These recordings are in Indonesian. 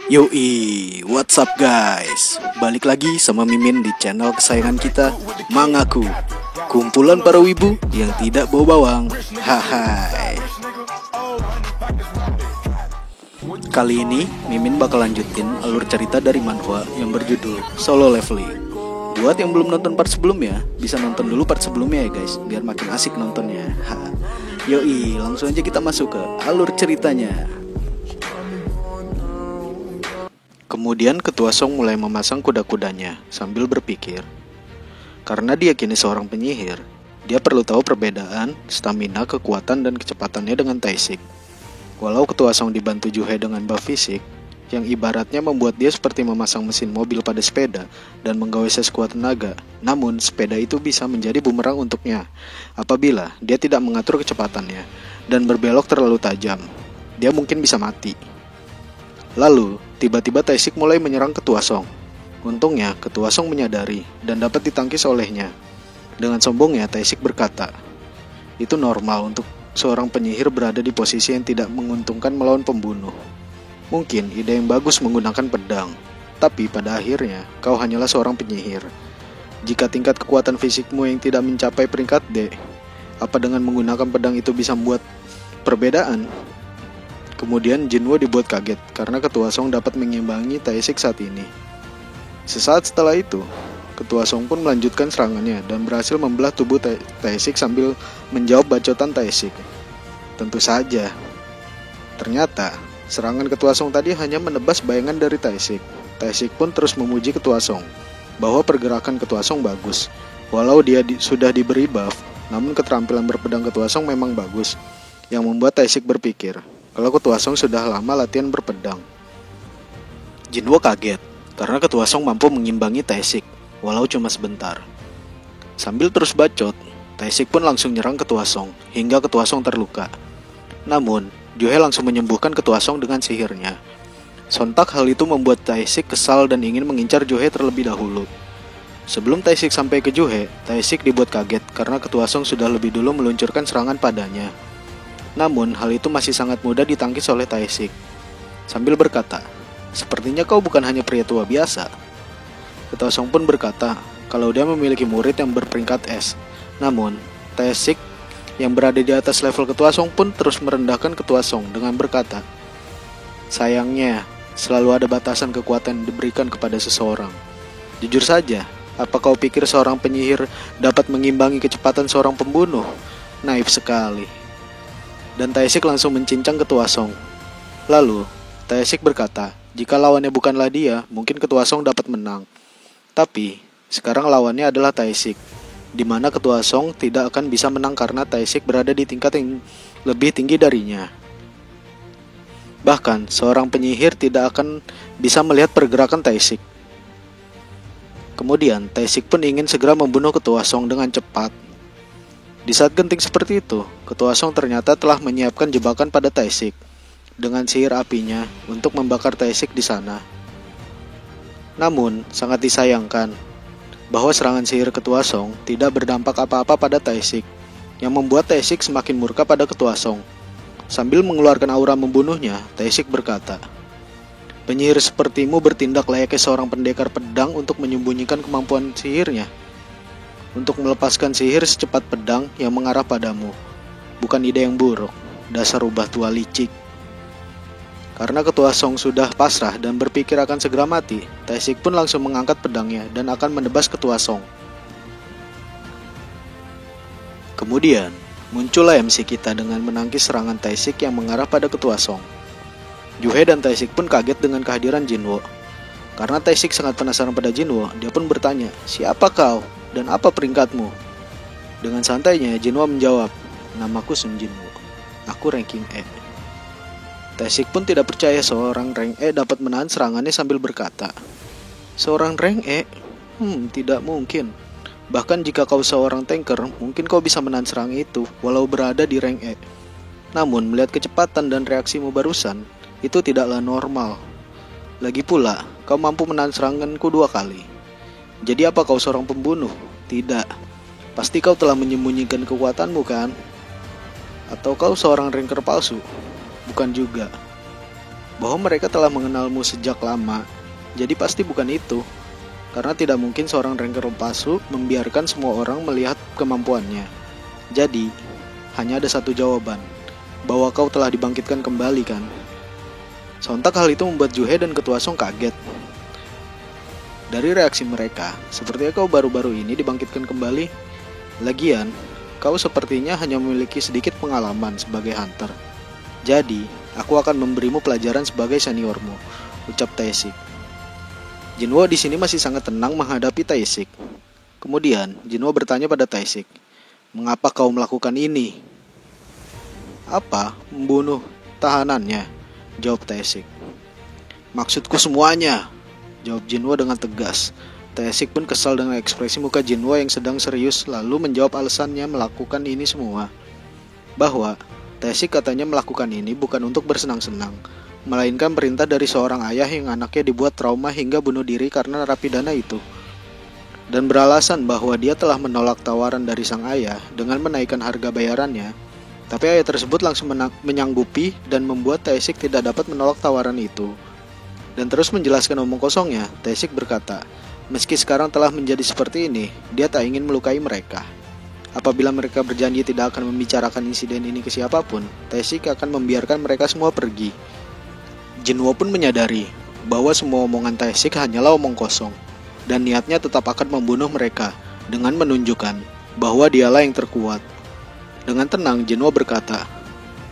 Yoi, what's up guys? Balik lagi sama Mimin di channel kesayangan kita, Mangaku. Kumpulan para wibu yang tidak bau bawang. Hai. Kali ini Mimin bakal lanjutin alur cerita dari manhwa yang berjudul Solo Leveling. Buat yang belum nonton part sebelumnya, bisa nonton dulu part sebelumnya ya guys, biar makin asik nontonnya. Yoi, langsung aja kita masuk ke alur ceritanya. Kemudian Ketua Song mulai memasang kuda-kudanya sambil berpikir. Karena dia kini seorang penyihir, dia perlu tahu perbedaan stamina, kekuatan, dan kecepatannya dengan Taishik. Walau Ketua Song dibantu Juhe dengan buff fisik, yang ibaratnya membuat dia seperti memasang mesin mobil pada sepeda dan menggawai sekuat tenaga, namun sepeda itu bisa menjadi bumerang untuknya apabila dia tidak mengatur kecepatannya dan berbelok terlalu tajam. Dia mungkin bisa mati. Lalu, tiba-tiba Taishik mulai menyerang Ketua Song. Untungnya, Ketua Song menyadari dan dapat ditangkis olehnya. Dengan sombongnya, Taishik berkata, "Itu normal untuk seorang penyihir berada di posisi yang tidak menguntungkan melawan pembunuh. Mungkin ide yang bagus menggunakan pedang, tapi pada akhirnya kau hanyalah seorang penyihir. Jika tingkat kekuatan fisikmu yang tidak mencapai peringkat D, apa dengan menggunakan pedang itu bisa membuat perbedaan?" Kemudian Jinwo dibuat kaget karena Ketua Song dapat mengimbangi Taishik saat ini. Sesaat setelah itu, Ketua Song pun melanjutkan serangannya dan berhasil membelah tubuh Taishik sambil menjawab bacotan Taishik. Tentu saja. Ternyata, serangan Ketua Song tadi hanya menebas bayangan dari Taishik. Taishik pun terus memuji Ketua Song bahwa pergerakan Ketua Song bagus. Walau dia sudah diberi buff, namun keterampilan berpedang Ketua Song memang bagus, yang membuat Taishik berpikir kalau Ketua Song sudah lama latihan berpedang. Jinwo kaget karena Ketua Song mampu mengimbangi Taishik, walau cuma sebentar. Sambil terus bacot, Taishik pun langsung nyerang Ketua Song hingga Ketua Song terluka. Namun, Juhe langsung menyembuhkan Ketua Song dengan sihirnya. Sontak hal itu membuat Taishik kesal dan ingin mengincar Juhe terlebih dahulu. Sebelum Taishik sampai ke Juhe, Taishik dibuat kaget karena Ketua Song sudah lebih dulu meluncurkan serangan padanya. Namun, hal itu masih sangat mudah ditangkis oleh Taishik. Sambil berkata, "Sepertinya kau bukan hanya pria tua biasa." Ketua Song pun berkata kalau dia memiliki murid yang berperingkat S. Namun, Taishik yang berada di atas level Ketua Song pun terus merendahkan Ketua Song dengan berkata, "Sayangnya, selalu ada batasan kekuatan yang diberikan kepada seseorang. Jujur saja, apa kau pikir seorang penyihir dapat mengimbangi kecepatan seorang pembunuh? Naif sekali." Dan Taishik langsung mencincang Ketua Song. Lalu, Taishik berkata, jika lawannya bukanlah dia, mungkin Ketua Song dapat menang. Tapi, sekarang lawannya adalah Taishik, di mana Ketua Song tidak akan bisa menang karena Taishik berada di tingkat yang lebih tinggi darinya. Bahkan, seorang penyihir tidak akan bisa melihat pergerakan Taishik. Kemudian, Taishik pun ingin segera membunuh Ketua Song dengan cepat. Di saat genting seperti itu, Ketua Song ternyata telah menyiapkan jebakan pada Taishik dengan sihir apinya untuk membakar Taishik di sana. Namun, sangat disayangkan bahwa serangan sihir Ketua Song tidak berdampak apa-apa pada Taishik, yang membuat Taishik semakin murka pada Ketua Song. Sambil mengeluarkan aura membunuhnya, Taishik berkata, "Penyihir sepertimu bertindak layaknya seorang pendekar pedang untuk menyembunyikan kemampuan sihirnya. Untuk melepaskan sihir secepat pedang yang mengarah padamu. Bukan ide yang buruk, dasar rubah tua licik." Karena Ketua Song sudah pasrah dan berpikir akan segera mati, Taishik pun langsung mengangkat pedangnya dan akan menebas Ketua Song. Kemudian, muncullah MC kita dengan menangkis serangan Taishik yang mengarah pada Ketua Song. Juhe dan Taishik pun kaget dengan kehadiran Jinwo. Karena Taishik sangat penasaran pada Jinwo, dia pun bertanya, "Siapa kau? Dan apa peringkatmu?" Dengan santainya, Jinwo menjawab, "Namaku Sun Jinwo. Aku ranking E." Taishik pun tidak percaya seorang rank E dapat menahan serangannya sambil berkata, "Seorang rank E? Tidak mungkin. Bahkan jika kau seorang tanker, mungkin kau bisa menahan serangan itu walau berada di rank E. Namun, melihat kecepatan dan reaksimu barusan, itu tidaklah normal. Lagi pula, kau mampu menahan seranganku 2 kali. Jadi apa kau seorang pembunuh? Tidak. Pasti kau telah menyembunyikan kekuatanmu kan? Atau kau seorang ranker palsu? Bukan juga." bahwa mereka telah mengenalmu sejak lama, jadi pasti bukan itu. Karena tidak mungkin seorang ranker palsu membiarkan semua orang melihat kemampuannya. Jadi, hanya ada satu jawaban, bahwa kau telah dibangkitkan kembali kan? Sontak hal itu membuat Juhe dan Ketua Song kaget. Dari reaksi mereka, sepertinya kau baru-baru ini dibangkitkan kembali. Lagian, kau sepertinya hanya memiliki sedikit pengalaman sebagai hunter. Jadi, aku akan memberimu pelajaran sebagai seniormu, ucap Taesik. Jinwo di sini masih sangat tenang menghadapi Taesik. Kemudian, Jinwo bertanya pada Taesik, "Mengapa kau melakukan ini?" "Apa? Membunuh tahanannya?" jawab Taesik. "Maksudku semuanya," jawab Jinwo dengan tegas. Taesik pun kesal dengan ekspresi muka Jinwo yang sedang serius, lalu menjawab alasannya melakukan ini semua. Bahwa Taesik katanya melakukan ini bukan untuk bersenang-senang, melainkan perintah dari seorang ayah yang anaknya dibuat trauma hingga bunuh diri karena narapidana itu. Dan beralasan bahwa dia telah menolak tawaran dari sang ayah dengan menaikkan harga bayarannya, tapi ayah tersebut langsung menyanggupi dan membuat Taesik tidak dapat menolak tawaran itu. Dan terus menjelaskan omong kosongnya, Taesik berkata, meski sekarang telah menjadi seperti ini, dia tak ingin melukai mereka. Apabila mereka berjanji tidak akan membicarakan insiden ini ke siapapun, Taesik akan membiarkan mereka semua pergi. Jinwo pun menyadari bahwa semua omongan Taesik hanyalah omong kosong, dan niatnya tetap akan membunuh mereka dengan menunjukkan bahwa dialah yang terkuat. Dengan tenang, Jinwo berkata,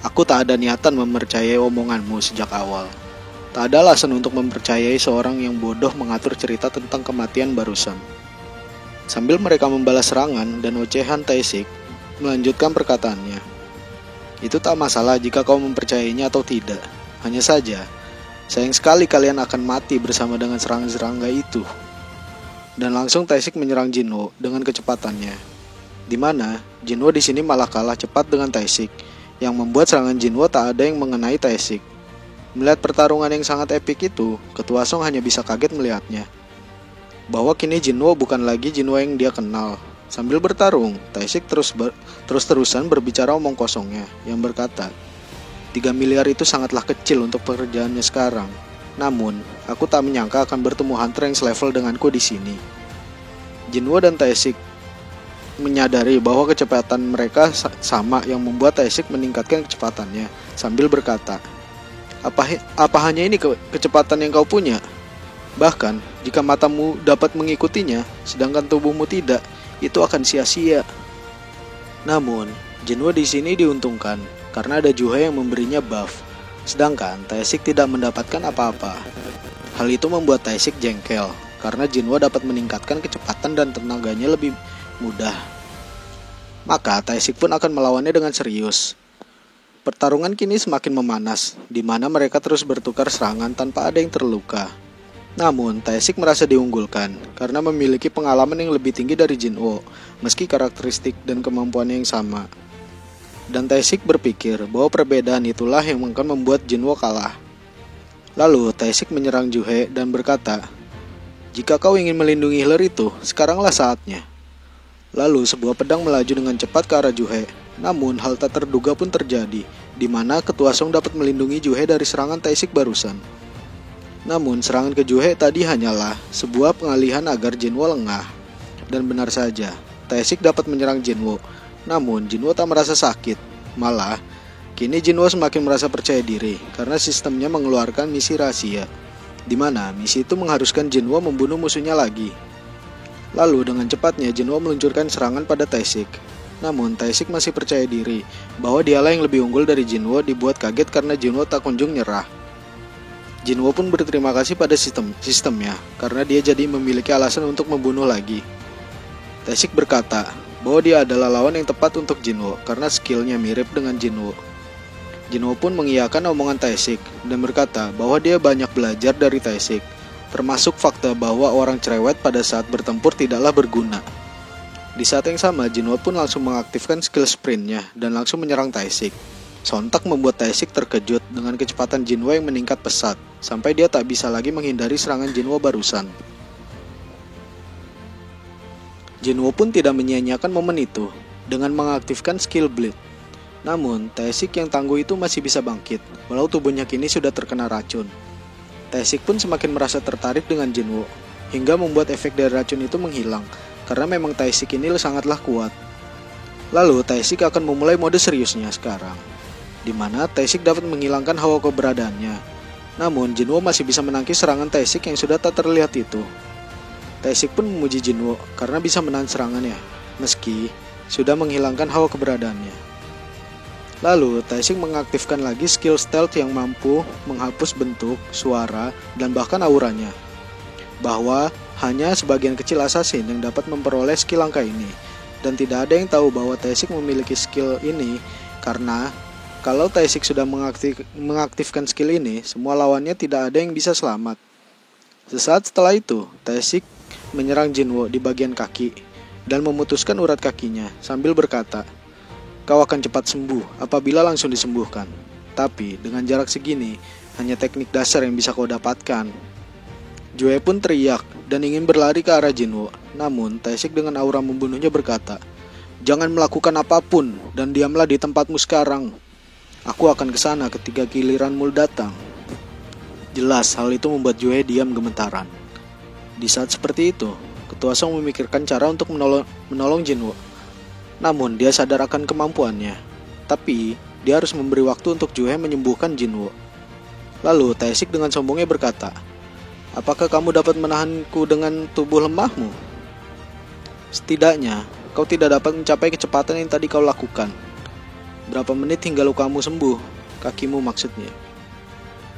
"Aku tak ada niatan mempercayai omonganmu sejak awal. Tak ada alasan untuk mempercayai seorang yang bodoh mengatur cerita tentang kematian barusan." Sambil mereka membalas serangan dan ocehan, Taesik melanjutkan perkataannya. "Itu tak masalah jika kau mempercayainya atau tidak. Hanya saja, sayang sekali kalian akan mati bersama dengan serangga-serangga itu." Dan langsung Taesik menyerang Jinwo dengan kecepatannya, di mana Jinwo di sini malah kalah cepat dengan Taesik, yang membuat serangan Jinwo tak ada yang mengenai Taesik. Melihat pertarungan yang sangat epik itu, Ketua Song hanya bisa kaget melihatnya. Bahwa kini Jinwo bukan lagi Jinwo yang dia kenal. Sambil bertarung, Taesik terus-terusan berbicara omong kosongnya, yang berkata, 3 miliar itu sangatlah kecil untuk pekerjaannya sekarang. Namun, aku tak menyangka akan bertemu hunter yang selevel denganku di sini. Jinwo dan Taesik menyadari bahwa kecepatan mereka sama, yang membuat Taesik meningkatkan kecepatannya sambil berkata, Apa hanya ini kecepatan yang kau punya? Bahkan, jika matamu dapat mengikutinya, sedangkan tubuhmu tidak, itu akan sia-sia." Namun, Jinwo di sini diuntungkan karena ada Juhe yang memberinya buff, sedangkan Taesik tidak mendapatkan apa-apa. Hal itu membuat Taesik jengkel karena Jinwo dapat meningkatkan kecepatan dan tenaganya lebih mudah. Maka Taesik pun akan melawannya dengan serius. Pertarungan kini semakin memanas, di mana mereka terus bertukar serangan tanpa ada yang terluka. Namun, Taesik merasa diunggulkan karena memiliki pengalaman yang lebih tinggi dari Jinwo, meski karakteristik dan kemampuannya yang sama. Dan Taesik berpikir bahwa perbedaan itulah yang akan membuat Jinwo kalah. Lalu, Taesik menyerang Juhe dan berkata, "Jika kau ingin melindungi healer itu, sekaranglah saatnya." Lalu, sebuah pedang melaju dengan cepat ke arah Juhe. Namun, hal tak terduga pun terjadi, di mana Ketua Song dapat melindungi Juhe dari serangan Taesik barusan. Namun, serangan ke Juhe tadi hanyalah sebuah pengalihan agar Jinwo lengah. Dan benar saja, Taesik dapat menyerang Jinwo. Namun, Jinwo tak merasa sakit. Malah, kini Jinwo semakin merasa percaya diri karena sistemnya mengeluarkan misi rahasia, di mana misi itu mengharuskan Jinwo membunuh musuhnya lagi. Lalu, dengan cepatnya Jinwo meluncurkan serangan pada Taesik. Namun, Taesik masih percaya diri bahwa dialah yang lebih unggul dari Jinwo, dibuat kaget karena Jinwo tak kunjung nyerah. Jinwo pun berterima kasih pada sistemnya karena dia jadi memiliki alasan untuk membunuh lagi. Taesik berkata bahwa dia adalah lawan yang tepat untuk Jinwo karena skillnya mirip dengan Jinwo. Jinwo pun mengiyakan omongan Taesik dan berkata bahwa dia banyak belajar dari Taesik, termasuk fakta bahwa orang cerewet pada saat bertempur tidaklah berguna. Di saat yang sama, Jinwo pun langsung mengaktifkan skill sprintnya dan langsung menyerang Taesik. Sontak membuat Taesik terkejut dengan kecepatan Jinwo yang meningkat pesat, sampai dia tak bisa lagi menghindari serangan Jinwo barusan. Jinwo pun tidak menyia-nyiakan momen itu dengan mengaktifkan skill Bleed. Namun, Taesik yang tangguh itu masih bisa bangkit, walau tubuhnya kini sudah terkena racun. Taesik pun semakin merasa tertarik dengan Jinwoo, hingga membuat efek dari racun itu menghilang, karena memang Taesik ini sangatlah kuat. Lalu, Taesik akan memulai mode seriusnya sekarang, di mana Taesik dapat menghilangkan hawa keberadaannya. Namun, Jinwoo masih bisa menangkis serangan Taesik yang sudah tak terlihat itu. Taesik pun memuji Jinwoo karena bisa menahan serangannya, meski sudah menghilangkan hawa keberadaannya. Lalu, Taesik mengaktifkan lagi skill stealth yang mampu menghapus bentuk, suara, dan bahkan auranya. Bahwa hanya sebagian kecil assassin yang dapat memperoleh skill langka ini. Dan tidak ada yang tahu bahwa Taesik memiliki skill ini karena kalau Taesik sudah mengaktifkan skill ini, semua lawannya tidak ada yang bisa selamat. Sesaat setelah itu, Taesik menyerang Jinwoo di bagian kaki dan memutuskan urat kakinya sambil berkata, "Kau akan cepat sembuh apabila langsung disembuhkan. Tapi dengan jarak segini, hanya teknik dasar yang bisa kau dapatkan." Joe pun teriak dan ingin berlari ke arah Jinwoo. Namun, Taesik dengan aura membunuhnya berkata, "Jangan melakukan apapun dan diamlah di tempatmu sekarang. Aku akan ke sana ketika giliranmu datang." Jelas, hal itu membuat Joe diam gemetaran. Di saat seperti itu, Ketua Song memikirkan cara untuk menolong Jinwoo. Namun dia sadar akan kemampuannya. Tapi dia harus memberi waktu untuk Juhe menyembuhkan Jinwoo. Lalu Taesik dengan sombongnya berkata, "Apakah kamu dapat menahanku dengan tubuh lemahmu? Setidaknya kau tidak dapat mencapai kecepatan yang tadi kau lakukan. Berapa menit hingga lukamu sembuh? Kakimu maksudnya."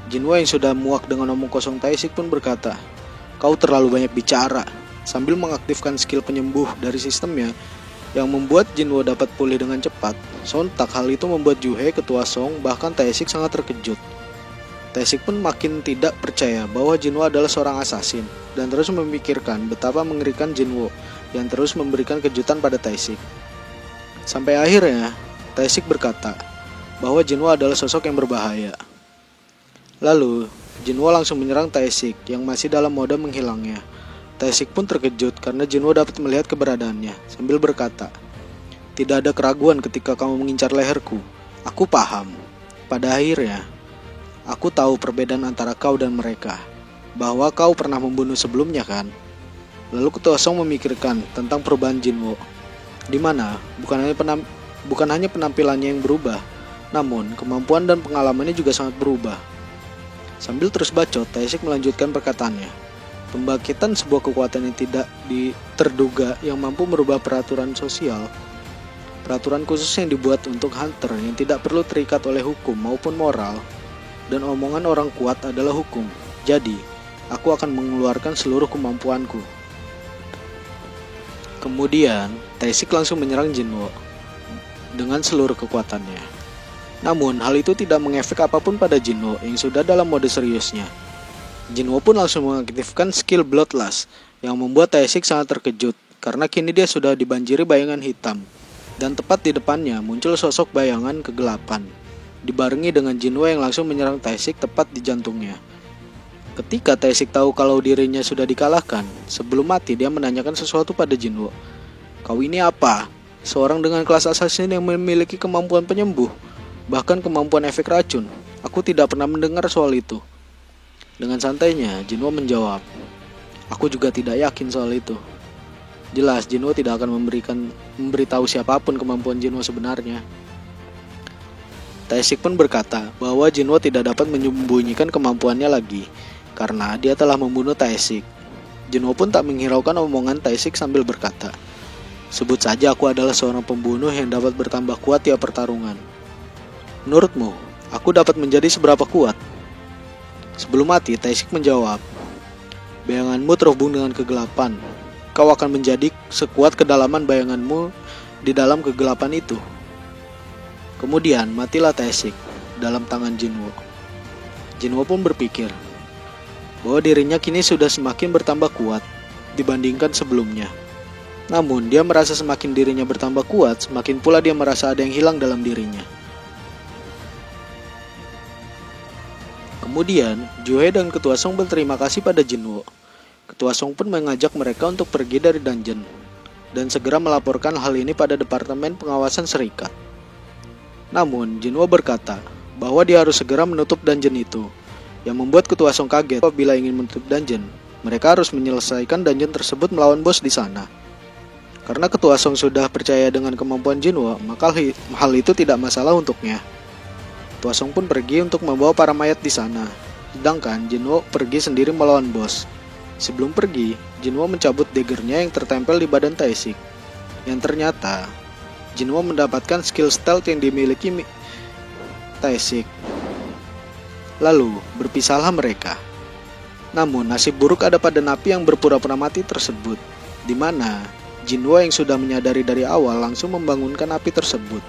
Jinwoo yang sudah muak dengan omong kosong Taesik pun berkata, "Kau terlalu banyak bicara," sambil mengaktifkan skill penyembuh dari sistemnya yang membuat Jinwoo dapat pulih dengan cepat. Sontak hal itu membuat Juhe, Ketua Song, bahkan Taesik sangat terkejut. Taesik pun makin tidak percaya bahwa Jinwoo adalah seorang assassin dan terus memikirkan betapa mengerikan Jinwoo yang terus memberikan kejutan pada Taesik. Sampai akhirnya Taesik berkata bahwa Jinwoo adalah sosok yang berbahaya. Lalu Jinwoo langsung menyerang Taesik yang masih dalam mode menghilangnya. Taesik pun terkejut karena Jinwoo dapat melihat keberadaannya sambil berkata, "Tidak ada keraguan ketika kamu mengincar leherku. Aku paham. Pada akhirnya, aku tahu perbedaan antara kau dan mereka. Bahwa kau pernah membunuh sebelumnya kan?" Lalu Ketua Song memikirkan tentang perubahan Jinwoo, di mana bukan hanya penampilannya yang berubah, namun kemampuan dan pengalamannya juga sangat berubah. Sambil terus bacot, Taesik melanjutkan perkataannya. Pembangkitan sebuah kekuatan yang tidak terduga yang mampu merubah peraturan sosial. Peraturan khusus yang dibuat untuk hunter yang tidak perlu terikat oleh hukum maupun moral. Dan omongan orang kuat adalah hukum. Jadi, aku akan mengeluarkan seluruh kemampuanku. Kemudian, Taesik langsung menyerang Jinwoo dengan seluruh kekuatannya. Namun, hal itu tidak mengefek apapun pada Jinwoo yang sudah dalam mode seriusnya. Jinwoo pun langsung mengaktifkan skill Bloodlust yang membuat Taesik sangat terkejut karena kini dia sudah dibanjiri bayangan hitam dan tepat di depannya muncul sosok bayangan kegelapan dibarengi dengan Jinwoo yang langsung menyerang Taesik tepat di jantungnya. Ketika Taesik tahu kalau dirinya sudah dikalahkan, sebelum mati dia menanyakan sesuatu pada Jinwoo. "Kau ini apa? Seorang dengan kelas assassin yang memiliki kemampuan penyembuh, bahkan kemampuan efek racun. Aku tidak pernah mendengar soal itu." Dengan santainya, Jinwoo menjawab, "Aku juga tidak yakin soal itu." Jelas, Jinwoo tidak akan memberitahu siapapun kemampuan Jinwoo sebenarnya. Taesik pun berkata bahwa Jinwoo tidak dapat menyembunyikan kemampuannya lagi, karena dia telah membunuh Taesik. Jinwoo pun tak menghiraukan omongan Taesik sambil berkata, "Sebut saja aku adalah seorang pembunuh yang dapat bertambah kuat tiap pertarungan. Menurutmu, aku dapat menjadi seberapa kuat?" Sebelum mati, Taesik menjawab, "Bayanganmu terhubung dengan kegelapan. Kau akan menjadi sekuat kedalaman bayanganmu di dalam kegelapan itu." Kemudian matilah Taesik dalam tangan Jinwoo. Jinwoo pun berpikir bahwa dirinya kini sudah semakin bertambah kuat dibandingkan sebelumnya. Namun dia merasa semakin dirinya bertambah kuat, semakin pula dia merasa ada yang hilang dalam dirinya. Kemudian, Juhe dan Ketua Song berterima kasih pada Jinwoo. Ketua Song pun mengajak mereka untuk pergi dari dungeon dan segera melaporkan hal ini pada Departemen Pengawasan Serikat. Namun, Jinwo berkata bahwa dia harus segera menutup dungeon itu, yang membuat Ketua Song kaget. Bila ingin menutup dungeon, mereka harus menyelesaikan dungeon tersebut melawan bos di sana. Karena Ketua Song sudah percaya dengan kemampuan Jinwo, maka hal itu tidak masalah untuknya. Ketua Song pun pergi untuk membawa para mayat di sana, sedangkan Jinwo pergi sendiri melawan bos. Sebelum pergi, Jinwo mencabut daggernya yang tertempel di badan Taesik, yang ternyata Jinwo mendapatkan skill stealth yang dimiliki Taesik. Lalu berpisahlah mereka. Namun nasib buruk ada pada napi yang berpura-pura mati tersebut, di mana Jinwo yang sudah menyadari dari awal langsung membangunkan api tersebut.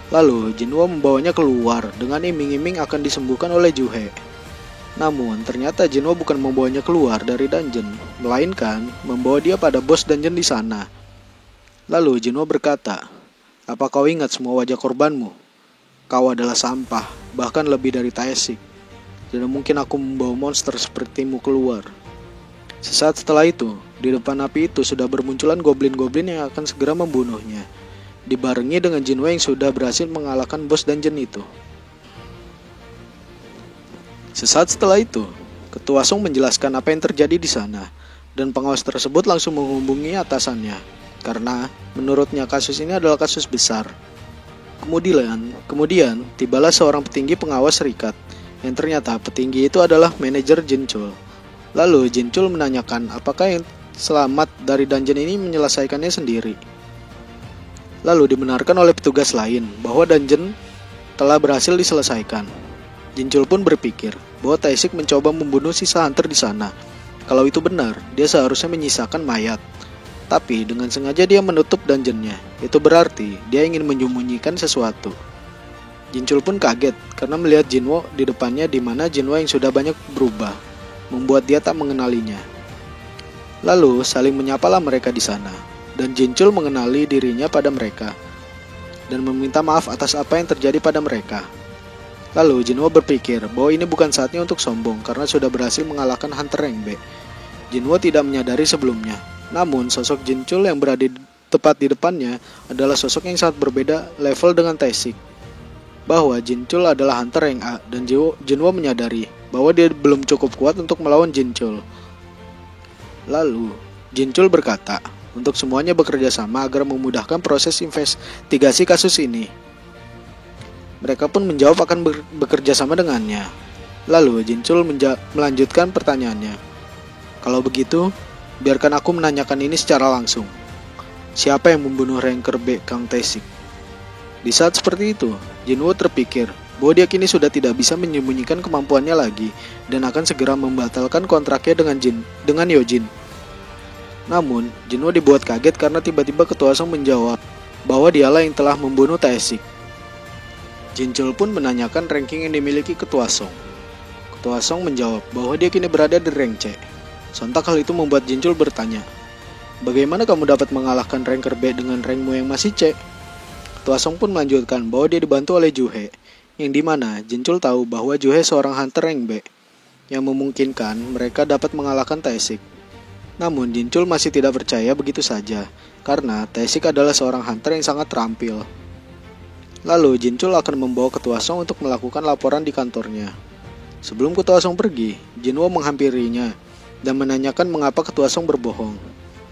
Lalu Jinwo membawanya keluar dengan iming-iming akan disembuhkan oleh Juhe. Namun ternyata Jinwo bukan membawanya keluar dari dungeon, melainkan membawa dia pada bos dungeon di sana. Lalu Jinwo berkata, "Apa kau ingat semua wajah korbanmu? Kau adalah sampah, bahkan lebih dari Taesik. Tidak mungkin aku membawa monster sepertimu keluar." Sesaat setelah itu, di depan api itu sudah bermunculan goblin-goblin yang akan segera membunuhnya, dibarengi dengan Jinwo yang sudah berhasil mengalahkan bos dungeon itu. Sesaat setelah itu, Ketua Song menjelaskan apa yang terjadi di sana, dan pengawas tersebut langsung menghubungi atasannya, karena menurutnya kasus ini adalah kasus besar. Kemudian tibalah seorang petinggi pengawas serikat, yang ternyata petinggi itu adalah manajer Jinchul. Lalu Jinchul menanyakan apakah yang selamat dari dungeon ini menyelesaikannya sendiri. Lalu dibenarkan oleh petugas lain bahwa dungeon telah berhasil diselesaikan. Jinchul pun berpikir bahwa Taesik mencoba membunuh sisa hunter di sana. Kalau itu benar, dia seharusnya menyisakan mayat. Tapi dengan sengaja dia menutup dungeonnya. Itu berarti dia ingin menyembunyikan sesuatu. Jinchul pun kaget karena melihat Jinwo di depannya, di mana Jinwo yang sudah banyak berubah, membuat dia tak mengenalinya. Lalu saling menyapalah mereka di sana, dan Jinchul mengenali dirinya pada mereka dan meminta maaf atas apa yang terjadi pada mereka. Lalu Jinwo berpikir bahwa ini bukan saatnya untuk sombong karena sudah berhasil mengalahkan hunter rank B. Jinwo tidak menyadari sebelumnya. Namun sosok Jinchul yang berada tepat di depannya adalah sosok yang sangat berbeda level dengan Taesik. Bahwa Jinchul adalah hunter rank A, dan Jinwo menyadari bahwa dia belum cukup kuat untuk melawan Jinchul. Lalu Jinchul berkata untuk semuanya bekerja sama agar memudahkan proses investigasi kasus ini. Mereka pun menjawab akan bekerja sama dengannya. Lalu Jinchul melanjutkan pertanyaannya. "Kalau begitu, biarkan aku menanyakan ini secara langsung. Siapa yang membunuh ranker B Kang Taesik?" Di saat seperti itu, Jinwo terpikir bahwa dia kini sudah tidak bisa menyembunyikan kemampuannya lagi dan akan segera membatalkan kontraknya dengan Yojin. Namun, Jinwo dibuat kaget karena tiba-tiba Ketua Song menjawab bahwa dialah yang telah membunuh Taesik. Jinchul pun menanyakan ranking yang dimiliki Ketua Song. Ketua Song menjawab bahwa dia kini berada di rank C. Sontak hal itu membuat Jinchul bertanya, "Bagaimana kamu dapat mengalahkan ranker B dengan rankmu yang masih C?" Ketua Song pun melanjutkan bahwa dia dibantu oleh Juhe, yang dimana Jinchul tahu bahwa Juhe seorang hunter rank B, yang memungkinkan mereka dapat mengalahkan Taesik. Namun Jinchul masih tidak percaya begitu saja, karena Taesik adalah seorang hunter yang sangat terampil. Lalu Jinchul akan membawa Ketua Song untuk melakukan laporan di kantornya. Sebelum Ketua Song pergi, Jinwo menghampirinya dan menanyakan mengapa Ketua Song berbohong.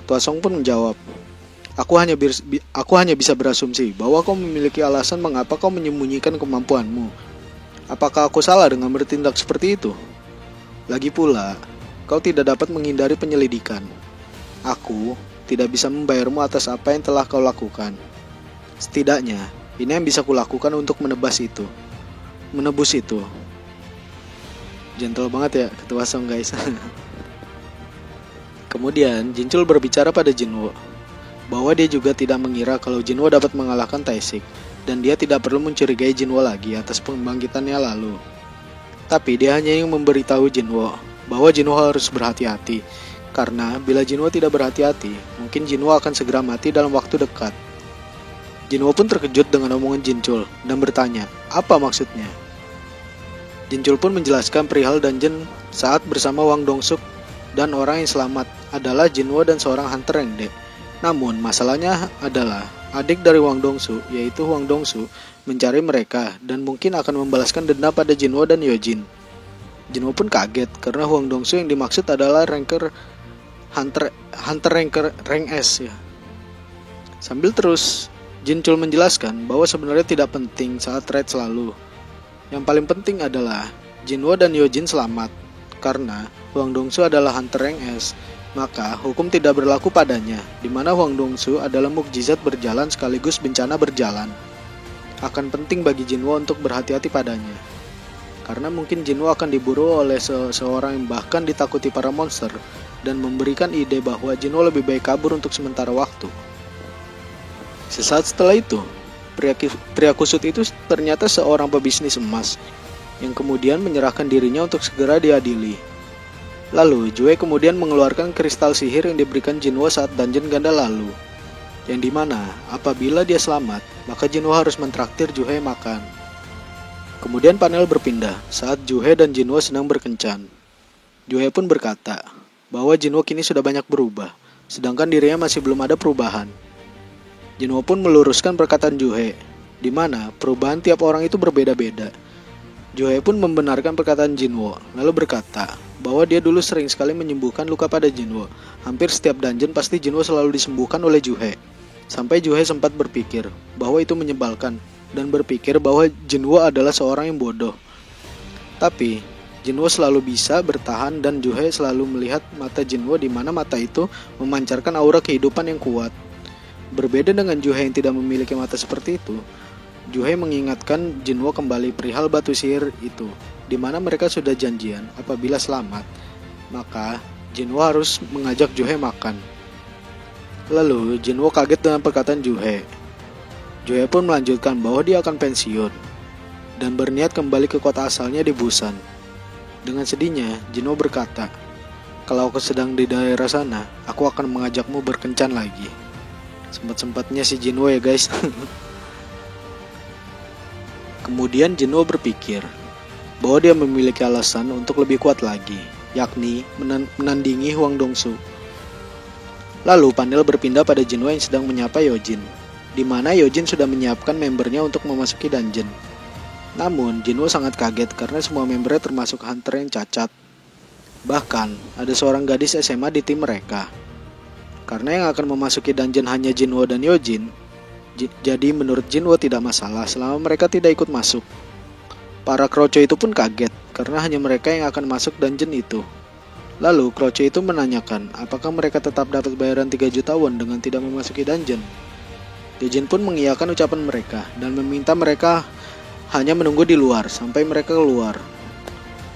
Ketua Song pun menjawab, Aku hanya bisa berasumsi bahwa kau memiliki alasan mengapa kau menyembunyikan kemampuanmu. Apakah aku salah dengan bertindak seperti itu? Lagi pula, kau tidak dapat menghindari penyelidikan. Aku tidak bisa membayarmu atas apa yang telah kau lakukan. Setidaknya, ini yang bisa kulakukan untuk menebus itu. Gentle banget ya Ketua Song guys. Kemudian Jinchul berbicara pada Jinwo bahwa dia juga tidak mengira kalau Jinwo dapat mengalahkan Taesik, dan dia tidak perlu mencurigai Jinwo lagi atas pembangkitannya lalu. Tapi dia hanya ingin memberitahu Jinwo bahwa Jinwo harus berhati-hati, karena bila Jinwo tidak berhati-hati, mungkin Jinwo akan segera mati dalam waktu dekat. Jinwo pun terkejut dengan omongan Jinchul dan bertanya, apa maksudnya? Jinchul pun menjelaskan perihal dungeon saat bersama Wang Dongsuk, dan orang yang selamat adalah Jinwo dan seorang hunter rank D. Namun masalahnya adalah adik dari Hwang Dong-su, yaitu Hwang Dong-su, mencari mereka dan mungkin akan membalaskan dendam pada Jinwo dan Yojin. Jinwo pun kaget karena Hwang Dong-su yang dimaksud adalah Hunter rank S ya. Sambil terus Jin Chul menjelaskan bahwa sebenarnya tidak penting saat raid selalu. Yang paling penting adalah Jinwo dan Yojin selamat. Karena Hwang Dong-su adalah Hunter rank S, maka hukum tidak berlaku padanya, di mana Hwang Dong-su adalah mukjizat berjalan sekaligus bencana berjalan. Akan penting bagi Jinwo untuk berhati-hati padanya. Karena mungkin Jinwo akan diburu oleh seseorang yang bahkan ditakuti para monster dan memberikan ide bahwa Jinwo lebih baik kabur untuk sementara waktu. Sesaat setelah itu, pria kusut itu ternyata seorang pebisnis emas yang kemudian menyerahkan dirinya untuk segera diadili. Lalu, Jue kemudian mengeluarkan kristal sihir yang diberikan Jinwo saat dungeon ganda lalu, yang dimana apabila dia selamat, maka Jinwo harus mentraktir Jue makan. Kemudian panel berpindah saat Jue dan Jinwo sedang berkencan. Jue pun berkata bahwa Jinwo kini sudah banyak berubah, sedangkan dirinya masih belum ada perubahan. Jinwo pun meluruskan perkataan Jue, di mana perubahan tiap orang itu berbeda-beda. Jue pun membenarkan perkataan Jinwo, lalu berkata bahwa dia dulu sering sekali menyembuhkan luka pada Jinwo. Hampir setiap dungeon pasti Jinwo selalu disembuhkan oleh Jue. Sampai Jue sempat berpikir bahwa itu menyebalkan dan berpikir bahwa Jinwo adalah seorang yang bodoh. Tapi Jinwo selalu bisa bertahan dan Jue selalu melihat mata Jinwo di mana mata itu memancarkan aura kehidupan yang kuat. Berbeda dengan Jue yang tidak memiliki mata seperti itu, Jue mengingatkan Jinwo kembali perihal batu sihir itu, di mana mereka sudah janjian apabila selamat, maka Jinwo harus mengajak Jue makan. Lalu Jinwo kaget dengan perkataan Jue. Jue pun melanjutkan bahwa dia akan pensiun dan berniat kembali ke kota asalnya di Busan. Dengan sedihnya, Jinwo berkata, "Kalau aku sedang di daerah sana, aku akan mengajakmu berkencan lagi." Sempat-sempatnya si Jinwo ya guys. Kemudian Jinwo berpikir bahwa dia memiliki alasan untuk lebih kuat lagi, yakni menandingi Hwang Dong-su. Lalu panel berpindah pada Jinwo yang sedang menyapa Yojin, di mana Yojin sudah menyiapkan membernya untuk memasuki dungeon. Namun, Jinwo sangat kaget karena semua membernya termasuk hunter yang cacat. Bahkan, ada seorang gadis SMA di tim mereka. Karena yang akan memasuki dungeon hanya Jinwo dan Yojin, jadi menurut Jinwo tidak masalah selama mereka tidak ikut masuk. Para Kroco itu pun kaget karena hanya mereka yang akan masuk dungeon itu. Lalu Kroco itu menanyakan apakah mereka tetap dapat bayaran 3 juta won dengan tidak memasuki dungeon. Yojin pun mengiyakan ucapan mereka dan meminta mereka hanya menunggu di luar sampai mereka keluar.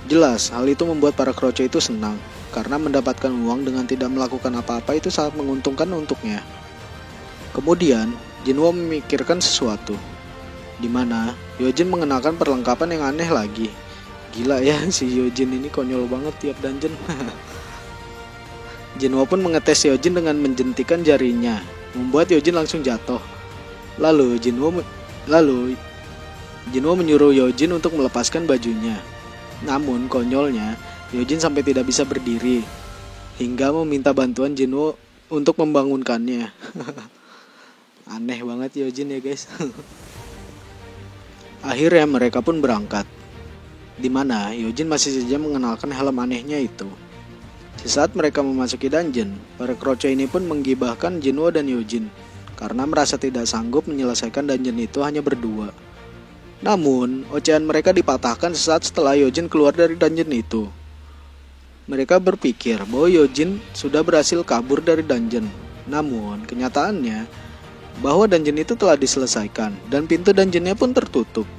Jelas, hal itu membuat para Kroco itu senang karena mendapatkan uang dengan tidak melakukan apa-apa itu sangat menguntungkan untuknya. Kemudian, Jinwo memikirkan sesuatu, di mana Yojin mengenakan perlengkapan yang aneh lagi. Gila ya, si Yojin ini konyol banget tiap dungeon. Jinwo pun mengetes Yojin dengan menjentikan jarinya, membuat Yojin langsung jatuh. Lalu Jinwo menyuruh Yojin untuk melepaskan bajunya. Namun konyolnya, Yojin sampai tidak bisa berdiri, hingga meminta bantuan Jinwo untuk membangunkannya. Aneh banget Yojin ya guys. Akhirnya mereka pun berangkat, di mana Yojin masih saja mengenalkan helm anehnya itu. Sesaat mereka memasuki dungeon, para Kroco ini pun menggibahkan Jinwo dan Yojin karena merasa tidak sanggup menyelesaikan dungeon itu hanya berdua. Namun, ocehan mereka dipatahkan sesaat setelah Yojin keluar dari dungeon itu. Mereka berpikir bahwa Yojin sudah berhasil kabur dari dungeon. Namun, kenyataannya bahwa dungeon itu telah diselesaikan dan pintu dungeonnya pun tertutup.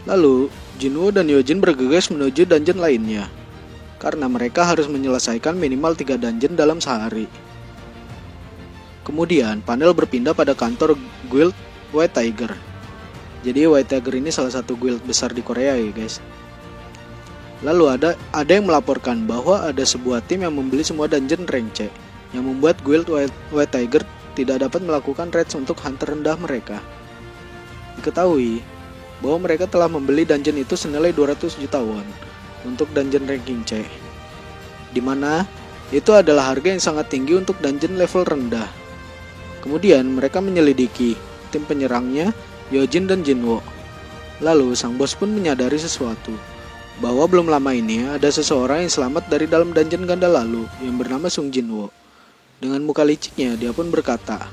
Lalu, Jinwo dan Yojin bergegas menuju dungeon lainnya, karena mereka harus menyelesaikan minimal 3 dungeon dalam sehari. Kemudian, panel berpindah pada kantor guild White Tiger. Jadi White Tiger ini salah satu guild besar di Korea ya guys. Lalu ada yang melaporkan bahwa ada sebuah tim yang membeli semua dungeon rank C, yang membuat guild White Tiger tidak dapat melakukan raids untuk hunter rendah mereka. Diketahui bahwa mereka telah membeli dungeon itu senilai 200 juta won untuk dungeon ranking C, di mana itu adalah harga yang sangat tinggi untuk dungeon level rendah. Kemudian mereka menyelidiki tim penyerangnya, Yojin dan Jinwo. Lalu sang bos pun menyadari sesuatu, bahwa belum lama ini ada seseorang yang selamat dari dalam dungeon ganda lalu yang bernama Sung Jinwo. Dengan muka liciknya dia pun berkata,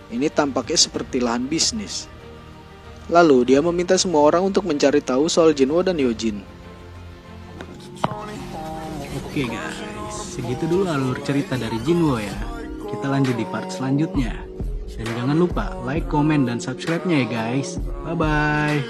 ini tampaknya seperti lahan bisnis. Lalu dia meminta semua orang untuk mencari tahu soal Jinwo dan Yojin. Oke guys, segitu dulu alur cerita dari Jinwo ya. Kita lanjut di part selanjutnya. Dan jangan lupa like, komen, dan subscribe-nya ya guys. Bye-bye.